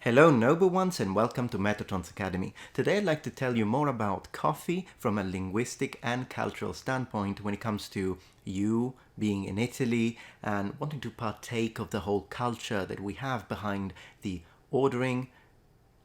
Hello noble ones and welcome to Metatron's Academy. Today I'd like to tell you more about coffee from a linguistic and cultural standpoint when it comes to you being in Italy and wanting to partake of the whole culture that we have behind the ordering,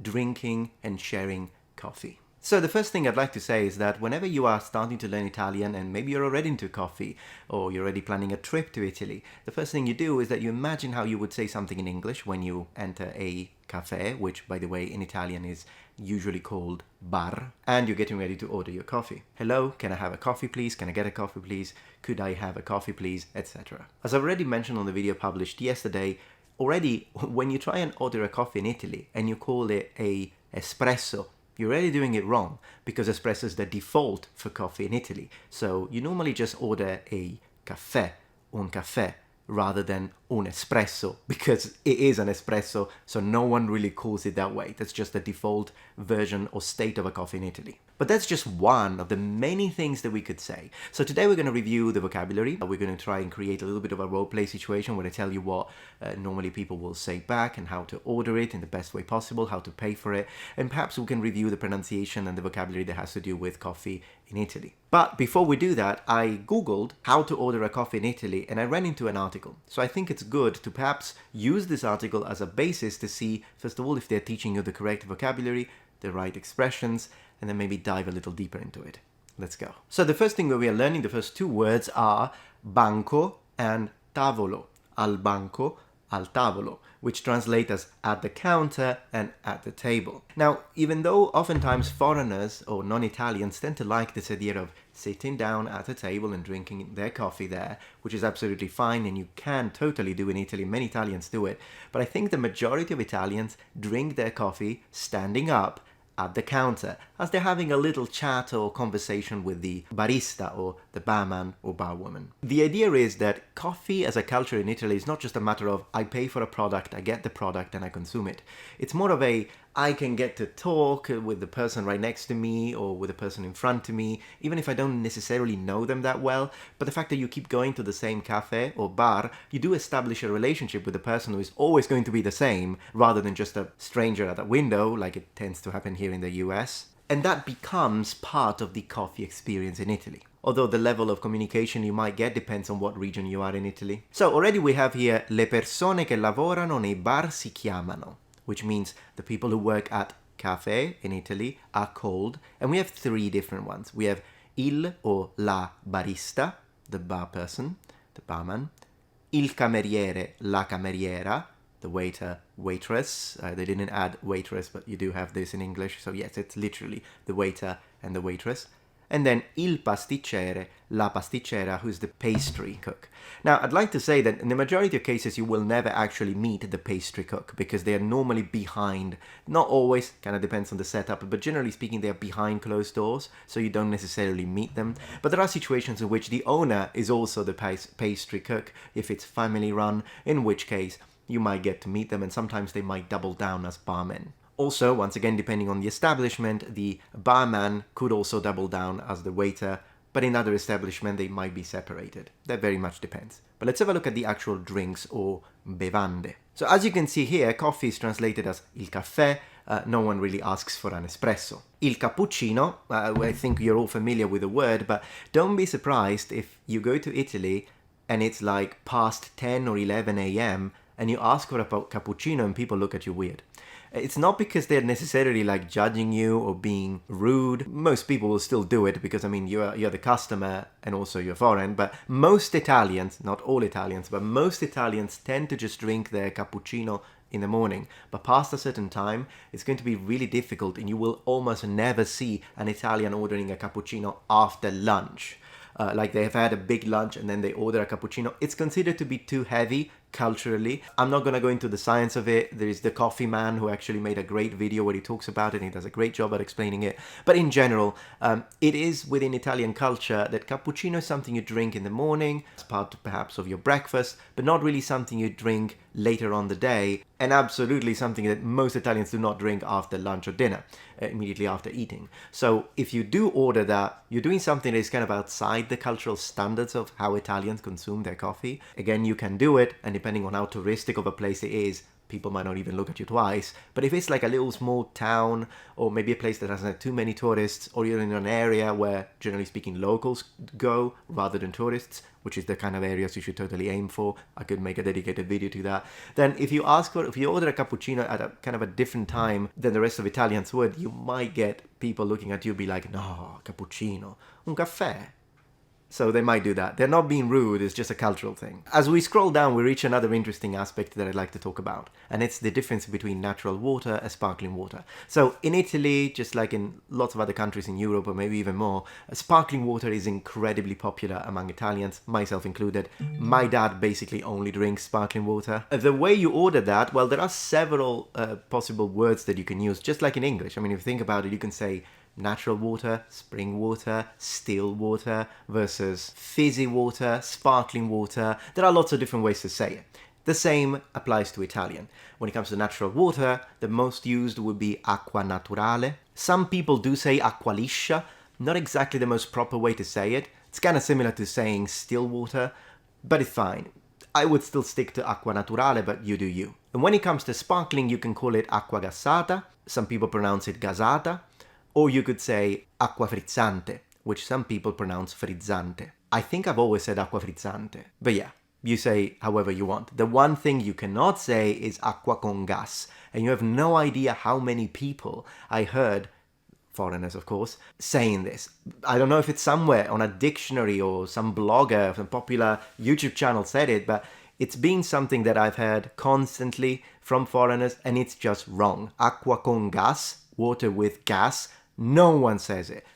drinking and sharing coffee. So the first thing I'd like to say is that whenever you are starting to learn Italian and maybe you're already into coffee or you're already planning a trip to Italy, the first thing you do is that you imagine how you would say something in English when you enter a caffè, which by the way in Italian is usually called bar, and you're getting ready to order your coffee. Hello, can I have a coffee please? Can I get a coffee please? Could I have a coffee please? Etc. As I've already mentioned on the video published yesterday, already when you try and order a coffee in Italy and you call it a espresso, you're already doing it wrong because espresso is the default for coffee in Italy. So you normally just order a caffè, un caffè, rather than un espresso because it is an espresso, so no one really calls it that way. That's just the default version or state of a coffee in Italy. But that's just one of the many things that we could say. So today we're going to review the vocabulary. We're going to try and create a little bit of a role play situation where I tell you what normally people will say back and how to order it in the best way possible, how to pay for it, and perhaps we can review the pronunciation and the vocabulary that has to do with coffee in Italy. But before we do that, I googled how to order a coffee in Italy and I ran into an article. So I think it's good to perhaps use this article as a basis to see, first of all, if they're teaching you the correct vocabulary, the right expressions, and then maybe dive a little deeper into it. Let's go. So the first thing that we are learning, the first two words are banco and tavolo. Al banco, al tavolo, which translate as at the counter and at the table. Now, even though oftentimes foreigners or non-Italians tend to like this idea of sitting down at a table and drinking their coffee there, which is absolutely fine and you can totally do in Italy, many Italians do it, but I think the majority of Italians drink their coffee standing up at the counter, as they're having a little chat or conversation with the barista or the barman or barwoman. The idea is that coffee as a culture in Italy is not just a matter of I pay for a product, I get the product and I consume it. It's more of a I can get to talk with the person right next to me or with the person in front of me, even if I don't necessarily know them that well. But the fact that you keep going to the same cafe or bar, you do establish a relationship with the person who is always going to be the same, rather than just a stranger at a window, like it tends to happen here in the US. And that becomes part of the coffee experience in Italy. Although the level of communication you might get depends on what region you are in Italy. So already we have here le persone che lavorano nei bar si chiamano, which means the people who work at caffè in Italy are called, and we have three different ones. We have il or la barista, the bar person, the barman, il cameriere, la cameriera, the waiter, waitress. They didn't add waitress, but you do have this in English, so yes, it's literally the waiter and the waitress. And then il pasticcere, la pasticcera, who's the pastry cook. Now, I'd like to say that in the majority of cases, you will never actually meet the pastry cook because they are normally behind, not always, kind of depends on the setup, but generally speaking, they are behind closed doors, so you don't necessarily meet them. But there are situations in which the owner is also the pastry cook, if it's family run, in which case you might get to meet them, and sometimes they might double down as barmen. Also, once again, depending on the establishment, the barman could also double down as the waiter, but in other establishments they might be separated. That very much depends. But let's have a look at the actual drinks or bevande. So as you can see here, coffee is translated as il caffè. No one really asks for an espresso. Il cappuccino, I think you're all familiar with the word, but don't be surprised if you go to Italy and it's like past 10 or 11 a.m. and you ask for a cappuccino and people look at you weird. It's not because they're necessarily like judging you or being rude. Most people will still do it because, I mean, you're the customer and also you're foreign. But most Italians, not all Italians, but most Italians tend to just drink their cappuccino in the morning. But past a certain time, it's going to be really difficult and you will almost never see an Italian ordering a cappuccino after lunch. Like they have had a big lunch and then they order a cappuccino. It's considered to be too heavy culturally. I'm not going to go into the science of it. There is the Coffee Man who actually made a great video where he talks about it and he does a great job at explaining it. But in general, it is within Italian culture that cappuccino is something you drink in the morning as part perhaps of your breakfast, but not really something you drink later on the day, and absolutely something that most Italians do not drink after lunch or dinner, immediately after eating. So if you do order that, you're doing something that is kind of outside the cultural standards of how Italians consume their coffee. Again, you can do it, and depending on how touristic of a place it is, people might not even look at you twice. But if it's like a little small town, or maybe a place that doesn't have too many tourists, or you're in an area where, generally speaking, locals go rather than tourists, which is the kind of areas you should totally aim for. I could make a dedicated video to that. Then if you order a cappuccino at a kind of a different time than the rest of Italians would, you might get people looking at you be like, no, cappuccino, un caffè. So they might do that. They're not being rude, it's just a cultural thing. As we scroll down, we reach another interesting aspect that I'd like to talk about, and it's the difference between natural water and sparkling water. So in Italy, just like in lots of other countries in Europe, or maybe even more, sparkling water is incredibly popular among Italians, myself included. My dad basically only drinks sparkling water. The way you order that, well, there are several possible words that you can use, just like in English. I mean, if you think about it, you can say natural water, spring water, still water, versus fizzy water, sparkling water. There are lots of different ways to say it. The same applies to Italian. When it comes to natural water, the most used would be acqua naturale. Some people do say acqua liscia, not exactly the most proper way to say it. It's kind of similar to saying still water, but it's fine. I would still stick to acqua naturale, but you do you. And when it comes to sparkling, you can call it acqua gassata. Some people pronounce it gasata. Or you could say acqua frizzante, which some people pronounce frizzante. I think I've always said acqua frizzante. But yeah, you say however you want. The one thing you cannot say is acqua con gas. And you have no idea how many people I heard, foreigners of course, saying this. I don't know if it's somewhere on a dictionary or some blogger, some popular YouTube channel said it, but it's been something that I've heard constantly from foreigners, and it's just wrong. Acqua con gas, water with gas. No one says it.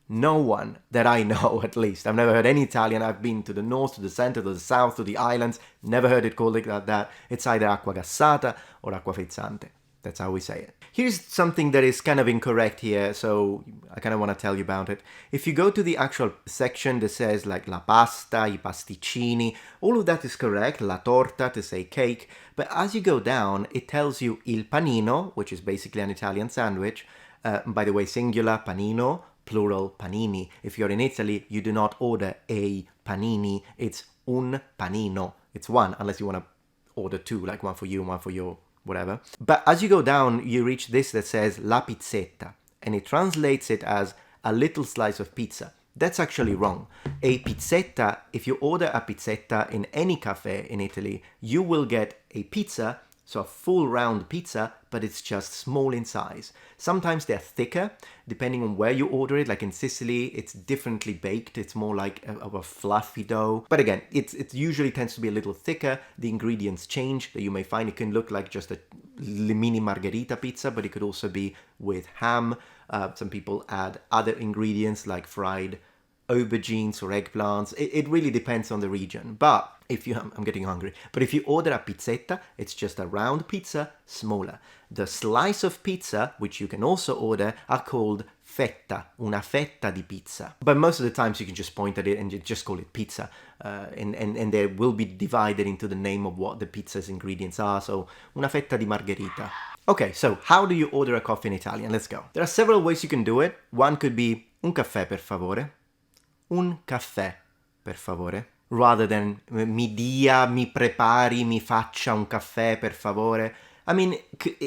No one that I know, at least. I've never heard any Italian. I've been to the north, to the center, to the south, to the islands. Never heard it called like that. It's either acqua gassata or acqua frizzante. That's how we say it. Here's something that is kind of incorrect here, so I kind of want to tell you about it. If you go to the actual section that says like la pasta, i pasticcini, all of that is correct, la torta to say cake, but as you go down, it tells you il panino, which is basically an Italian sandwich. By the way, singular panino, plural panini. If you're in Italy, you do not order a panini, it's un panino. It's one, unless you want to order two, like one for you, one for your whatever. But as you go down, you reach this that says la pizzetta, and it translates it as a little slice of pizza. That's actually wrong. A pizzetta, if you order a pizzetta in any cafe in Italy, you will get a pizza, so a full round pizza, but it's just small in size. Sometimes they're thicker, depending on where you order it. Like in Sicily, it's differently baked. It's more like a fluffy dough. But again, it usually tends to be a little thicker. The ingredients change that you may find. It can look like just a mini margherita pizza, but it could also be with ham. Some people add other ingredients like fried aubergines or eggplants. It really depends on the region. But if you, I'm getting hungry, but if you order a pizzetta, it's just a round pizza, smaller. The slice of pizza, which you can also order, are called fetta, una fetta di pizza. But most of the times you can just point at it and you just call it pizza. And they will be divided into the name of what the pizza's ingredients are. So una fetta di margherita. Okay, so how do you order a coffee in Italian? Let's go. There are several ways you can do it. One could be un caffè per favore. Un caffè per favore. Rather than mi dia, mi prepari, mi faccia un caffè per favore. I mean,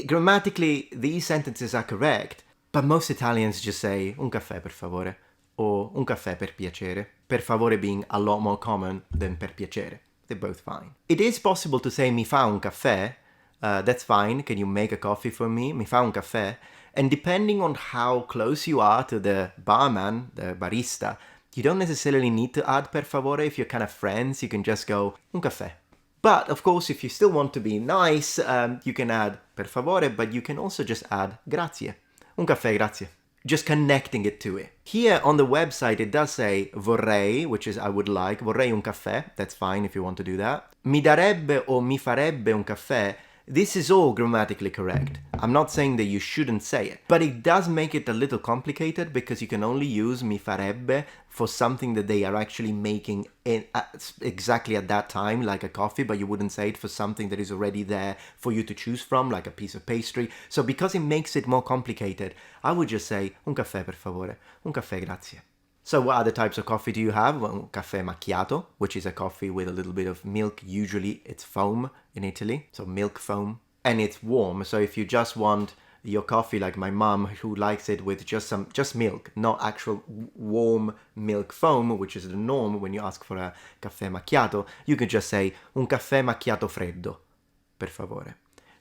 grammatically, these sentences are correct, but most Italians just say un caffè per favore or un caffè per piacere. Per favore being a lot more common than per piacere. They're both fine. It is possible to say mi fa un caffè. That's fine. Can you make a coffee for me? Mi fa un caffè. And depending on how close you are to the barman, the barista, you don't necessarily need to add per favore. If you're kind of friends, you can just go un caffè. But of course, if you still want to be nice, you can add per favore, but you can also just add grazie. Un caffè, grazie. Just connecting it to it. Here on the website, it does say vorrei, which is I would like. Vorrei un caffè. That's fine if you want to do that. Mi darebbe o mi farebbe un caffè. This is all grammatically correct. I'm not saying that you shouldn't say it, but it does make it a little complicated because you can only use mi farebbe for something that they are actually making exactly at that time, like a coffee, but you wouldn't say it for something that is already there for you to choose from, like a piece of pastry. So because it makes it more complicated, I would just say un caffè per favore, un caffè grazie. So what other types of coffee do you have? Well, caffè macchiato, which is a coffee with a little bit of milk. Usually it's foam in Italy, so milk foam. and it's warm. So if you just want your coffee, like my mom, who likes it with just milk, not actual warm milk foam, which is the norm when you ask for a caffè macchiato, you can just say un caffè macchiato freddo, per favore.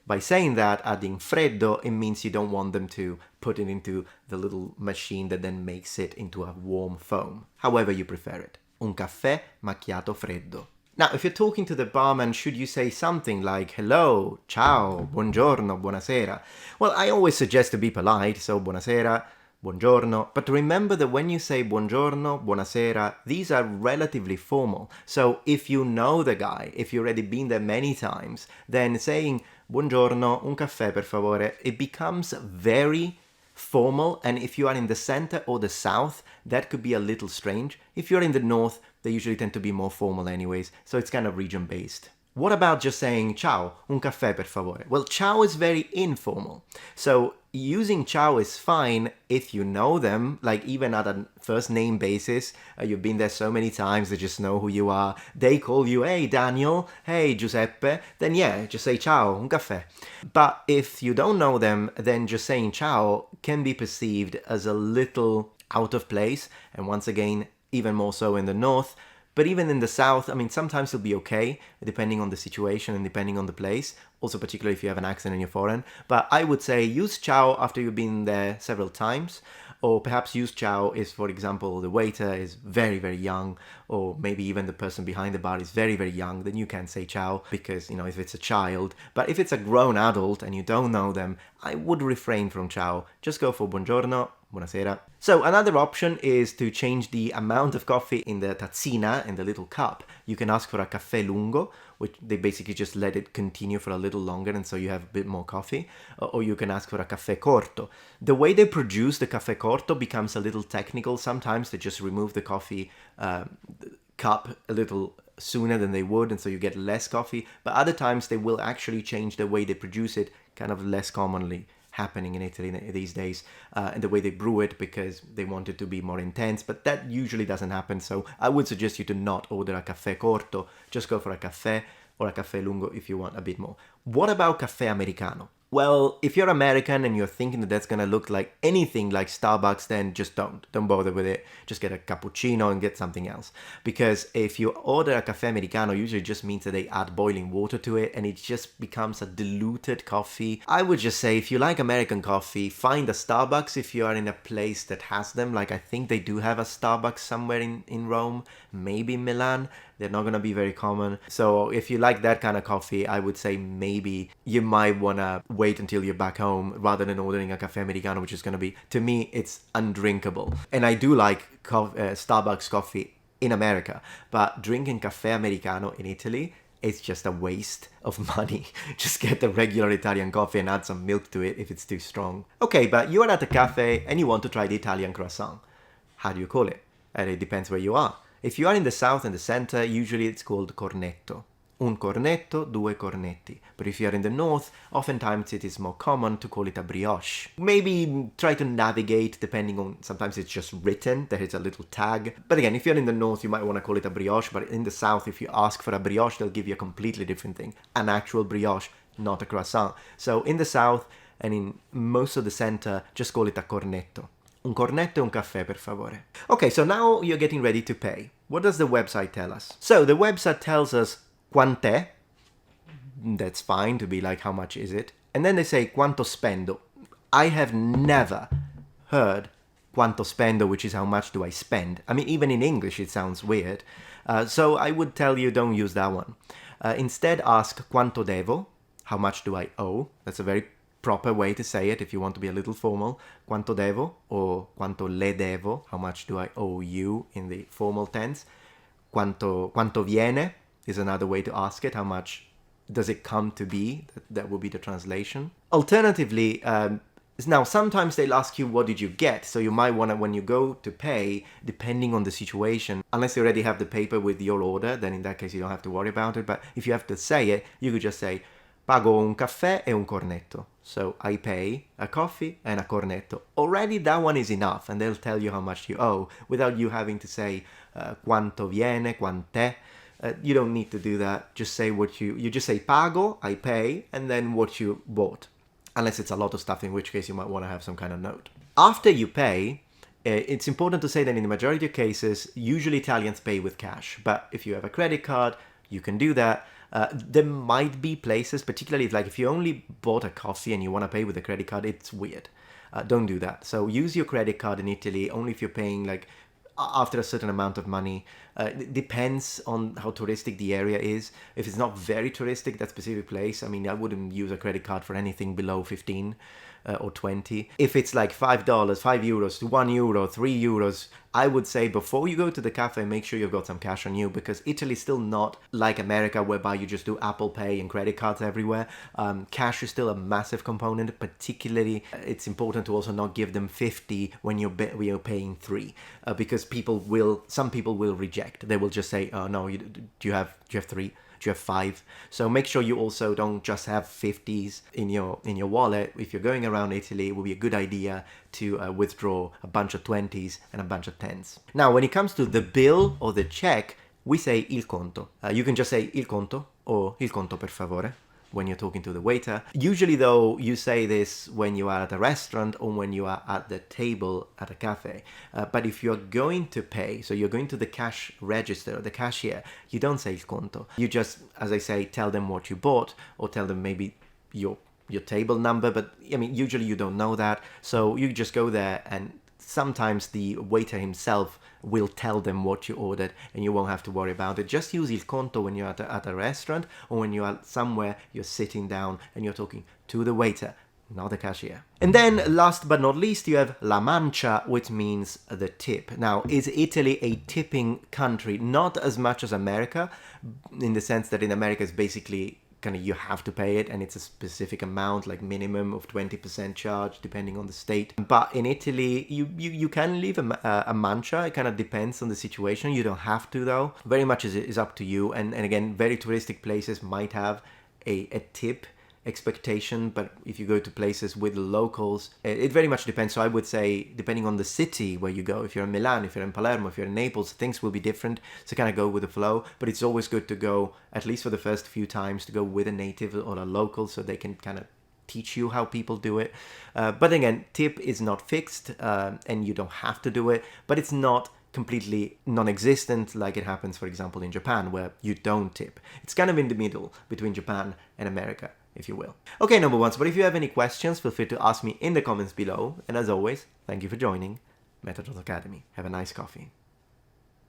By saying that, adding freddo, it means you don't want them to put it into the little machine that then makes it into a warm foam. However you prefer it. Un caffè macchiato freddo. Now, if you're talking to the barman, should you say something like hello, ciao, buongiorno, buonasera? Well, I always suggest to be polite, so buonasera, buongiorno. But remember that when you say buongiorno, buonasera, these are relatively formal. So if you know the guy, if you've already been there many times, then saying buongiorno, un caffè per favore, it becomes very formal. And if you are in the center or the south, that could be a little strange. If you're in the north, they usually tend to be more formal anyways, so it's kind of region-based. What about just saying ciao, un caffè per favore? Well, ciao is very informal. So using ciao is fine if you know them, like even at a first name basis. You've been there so many times, they just know who you are. They call you, hey Daniel, hey Giuseppe, then yeah, just say ciao, un caffè. But if you don't know them, then just saying ciao can be perceived as a little out of place. And once again, even more so in the north. But even in the south, I mean, sometimes it'll be okay, depending on the situation and depending on the place. Also, particularly if you have an accent and you're foreign. But I would say use ciao after you've been there several times. Or perhaps use ciao if, for example, the waiter is very, very young. Or maybe even the person behind the bar is very, very young. Then you can say ciao because, you know, if it's a child. But if it's a grown adult and you don't know them, I would refrain from ciao. Just go for buongiorno, buonasera. So another option is to change the amount of coffee in the tazzina, in the little cup. You can ask for a caffè lungo, which they basically just let it continue for a little longer and so you have a bit more coffee. Or you can ask for a caffè corto. The way they produce the caffè corto becomes a little technical. Sometimes they just remove the coffee cup a little sooner than they would and so you get less coffee. But other times they will actually change the way they produce it, kind of less commonly happening in Italy these days, and the way they brew it because they want it to be more intense, but that usually doesn't happen. So I would suggest you to not order a caffè corto, just go for a caffè or a caffè lungo if you want a bit more. What about caffè americano? Well, if you're American and you're thinking that that's gonna look like anything like Starbucks, then just don't bother with it. Just get a cappuccino and get something else. Because if you order a caffè americano, usually just means that they add boiling water to it and it just becomes a diluted coffee. I would just say if you like American coffee, find a Starbucks if you are in a place that has them. Like I think they do have a Starbucks somewhere in Rome, maybe Milan. They're not gonna be very common. So if you like that kind of coffee, I would say maybe you might wanna wait until you're back home rather than ordering a caffè americano, which is gonna be, to me, it's undrinkable. And I do like Starbucks coffee in America, but drinking caffè americano in Italy, it's just a waste of money. Just get the regular Italian coffee and add some milk to it if it's too strong. Okay, but you are at a cafe and you want to try the Italian croissant. How do you call it? And it depends where you are. If you are in the south and the center, usually it's called cornetto. Un cornetto, due cornetti. But if you are in the north, oftentimes it is more common to call it a brioche. Maybe try to navigate depending on, sometimes it's just written, there is a little tag. But again, if you're in the north, you might want to call it a brioche, but in the south, if you ask for a brioche, they'll give you a completely different thing. An actual brioche, not a croissant. So in the south and in most of the center, just call it a cornetto. Un cornetto e un caffè, per favore. Okay, so now you're getting ready to pay. What does the website tell us? So the website tells us quant'è. That's fine to be like, how much is it? And then they say quanto spendo. I have never heard quanto spendo, which is how much do I spend. I mean, even in English it sounds weird. So I would tell you don't use that one. Instead ask quanto devo. How much do I owe? That's a very proper way to say it if you want to be a little formal. Quanto devo or quanto le devo, how much do I owe you in the formal tense. Quanto viene is another way to ask it, how much does it come to be? That would be the translation. Alternatively, now sometimes they'll ask you what did you get, so you might want to, when you go to pay, depending on the situation, unless you already have the paper with your order, then in that case you don't have to worry about it, but if you have to say it, you could just say pago un caffè e un cornetto. So I pay a coffee and a cornetto. Already that one is enough and they'll tell you how much you owe without you having to say quanto viene, quant'è. You don't need to do that. Just say what you just say pago, I pay, and then what you bought. Unless it's a lot of stuff, in which case you might want to have some kind of note. After you pay, it's important to say that in the majority of cases, usually Italians pay with cash. But if you have a credit card, you can do that. There might be places, particularly if you only bought a coffee and you want to pay with a credit card, it's weird. Don't do that. So use your credit card in Italy only if you're paying after a certain amount of money. It depends on how touristic the area is. If it's not very touristic, that specific place, I mean, I wouldn't use a credit card for anything below 15 or 20. If it's like $5, €5 to €1, €3, I would say before you go to the cafe, make sure you've got some cash on you, because Italy's still not like America, whereby you just do Apple Pay and credit cards everywhere. Cash is still a massive component. Particularly, it's important to also not give them 50 when you're paying 3, because some people will reject. They will just say, "Oh no, do you have 3? Do you have 5?" So make sure you also don't just have 50s in your wallet. If you're going around Italy, it will be a good idea to withdraw a bunch of 20s and a bunch of 10s. Now, when it comes to the bill or the check, we say il conto. You can just say il conto or il conto per favore when you're talking to the waiter. Usually though, you say this when you are at a restaurant or when you are at the table at a cafe. But if you're going to pay, so you're going to the cash register, the cashier, you don't say il conto. You just, as I say, tell them what you bought, or tell them maybe your table number, but I mean, usually you don't know that. So you just go there, and sometimes the waiter himself will tell them what you ordered, and you won't have to worry about it. Just use il conto when you're at a restaurant, or when you are somewhere, you're sitting down and you're talking to the waiter, not the cashier. And then last but not least, you have la mancia, which means the tip. Now, is Italy a tipping country? Not as much as America, in the sense that in America it's basically kind of, you have to pay it, and it's a specific amount, like minimum of 20% charge depending on the state. But in Italy, you can leave a mancia. It kind of depends on the situation. You don't have to, though. Very much is up to you. And again, very touristic places might have a tip expectation, but if you go to places with locals, it very much depends. So I would say, depending on the city where you go, if you're in Milan, if you're in Palermo, if you're in Naples, things will be different. So kind of go with the flow, but it's always good to go, at least for the first few times, to go with a native or a local, so they can kind of teach you how people do it. But again, tip is not fixed, and you don't have to do it, but it's not completely non-existent like it happens, for example, in Japan, where you don't tip. It's kind of in the middle between Japan and America, if you will. Okay, number ones, but if you have any questions, feel free to ask me in the comments below. And as always, thank you for joining Metatron Academy. Have a nice coffee.